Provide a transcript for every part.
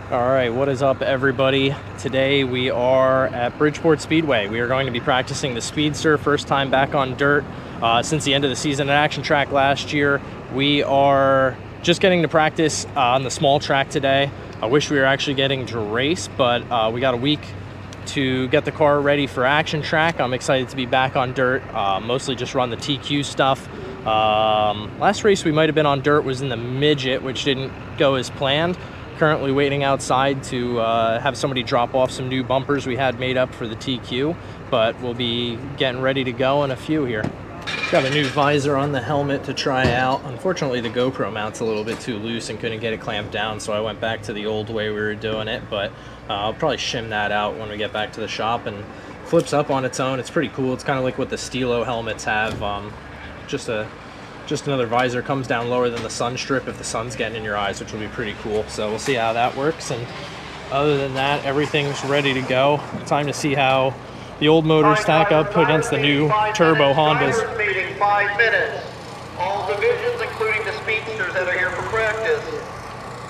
All right, what is up, everybody? Today we are at Bridgeport Speedway. We are going to be practicing the Speedstr, first time back on dirt since the end of the season at Action Track last year. We are just getting to practice on the small track today. I wish we were actually getting to race, but we got a week to get the car ready for Action Track. I'm excited to be back on dirt, mostly just run the TQ stuff. Last race we might have been on dirt was in the midget, which didn't go as planned. Currently waiting outside to have somebody drop off some new bumpers we had made up for the TQ, but we'll be getting ready to go in a few here. Got a new visor on the helmet to try out. Unfortunately, the GoPro mount's a little bit too loose and couldn't get it clamped down, so I went back to the old way we were doing it, but I'll probably shim that out when we get back to the shop. And flips up on its own. It's pretty cool. It's kind of like what the Stilo helmets have. Just another visor, comes down lower than the sun strip if the sun's getting in your eyes, which will be pretty cool. So we'll see how that works. And other than that, everything's ready to go. Time to see how the old motors stack up against the new turbo Hondas. Meeting 5 minutes. All divisions, including the speedsters that are here for practice.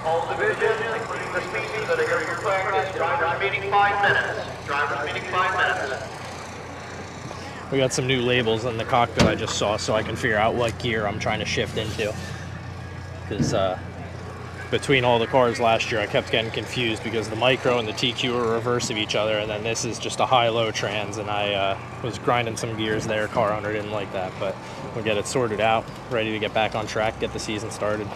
All divisions, including the speedsters that are here for practice. Drivers meeting 5 minutes. Drivers meeting 5 minutes. We got some new labels in the cockpit I just saw, so I can figure out what gear I'm trying to shift into. Because between all the cars last year, I kept getting confused because the Micro and the TQ are reverse of each other, and then this is just a high-low trans, and I was grinding some gears there. Car owner didn't like that, but we'll get it sorted out, ready to get back on track, get the season started.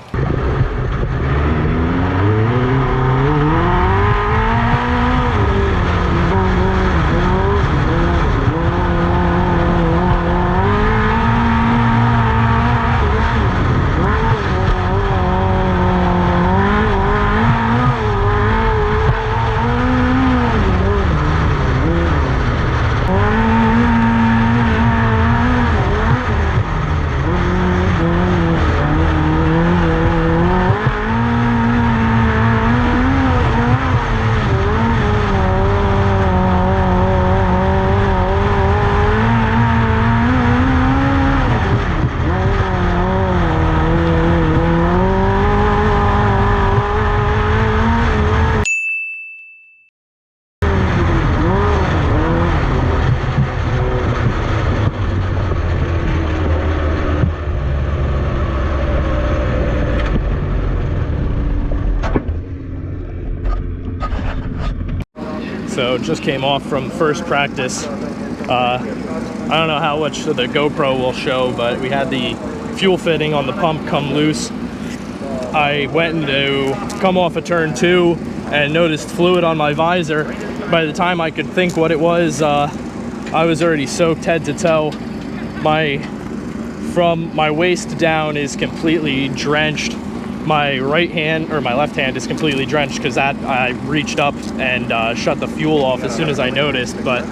So just came off from first practice. I don't know how much the GoPro will show, but we had the fuel fitting on the pump come loose. I went to come off of turn 2 and noticed fluid on my visor. By the time I could think what it was, I was already soaked head to toe. From my waist down is completely drenched. My right hand, or my left hand, is completely drenched because I reached up and shut the fuel off as soon as I noticed. But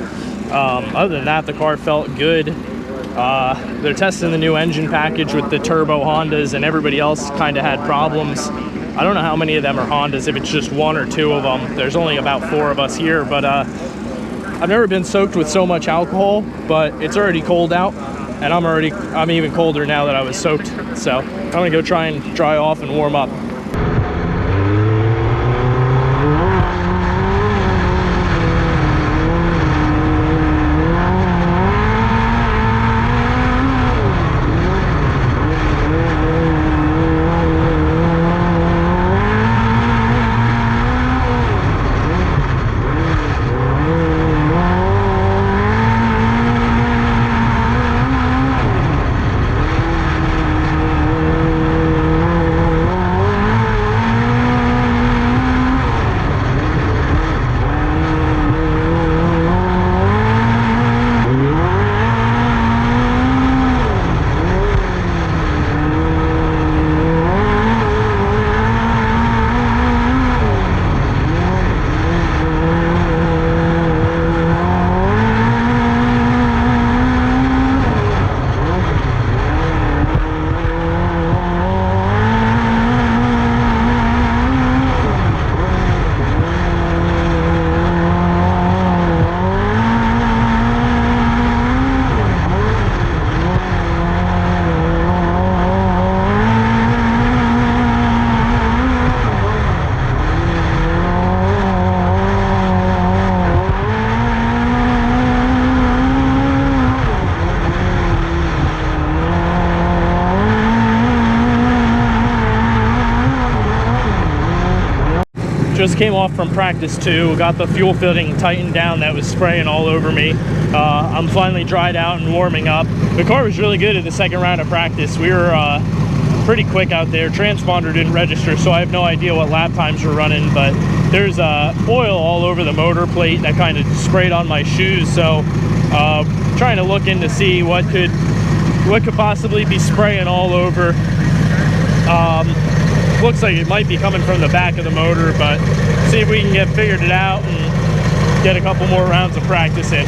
other than that, the car felt good. They're testing the new engine package with the turbo Hondas, and everybody else kind of had problems. I don't know how many of them are Hondas, if it's just 1 or 2 of them. There's only about 4 of us here, but I've never been soaked with so much alcohol, but it's already cold out. And I'm even colder now that I was soaked. So I'm gonna go try and dry off and warm up. Just came off from practice 2, got the fuel fitting tightened down that was spraying all over me. I'm finally dried out and warming up. The car was really good at the second round of practice. We were pretty quick out there. Transponder didn't register, so I have no idea what lap times were running, but there's oil all over the motor plate that kind of sprayed on my shoes, so trying to look in to see what could possibly be spraying all over. Looks like it might be coming from the back of the motor, but see if we can get figured it out and get a couple more rounds of practice in.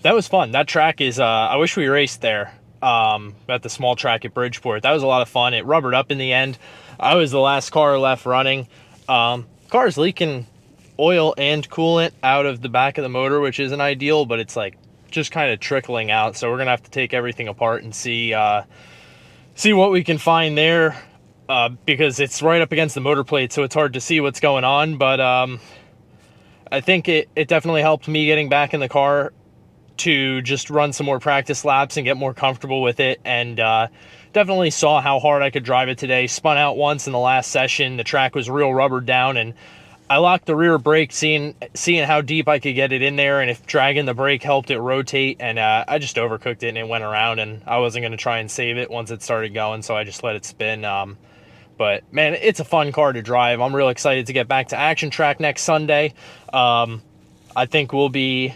That was fun. That track is, I wish we raced there at the small track at Bridgeport. That was a lot of fun. It rubbered up in the end. I was the last car left running. Car's leaking oil and coolant out of the back of the motor, which isn't ideal, but it's like just kind of trickling out. So we're going to have to take everything apart and see what we can find there because it's right up against the motor plate, so it's hard to see what's going on. But I think it definitely helped me getting back in the car to just run some more practice laps and get more comfortable with it, and definitely saw how hard I could drive it today. Spun out once in the last session. The track was real rubbered down, and I locked the rear brake, seeing how deep I could get it in there, and if dragging the brake helped it rotate, and I just overcooked it and it went around, and I wasn't going to try and save it once it started going, so I just let it spin. But man, it's a fun car to drive. I'm real excited to get back to action track next Sunday. I think we'll be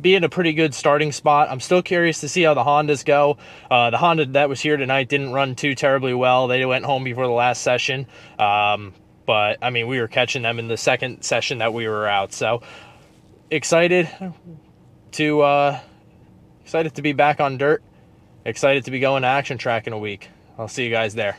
in a pretty good starting spot. I'm still curious to see how the Hondas go. The Honda that was here tonight didn't run too terribly well. They went home before the last session. But I mean, we were catching them in the second session that we were out. So excited to be back on dirt. Excited to be going to action track in a week. I'll see you guys there.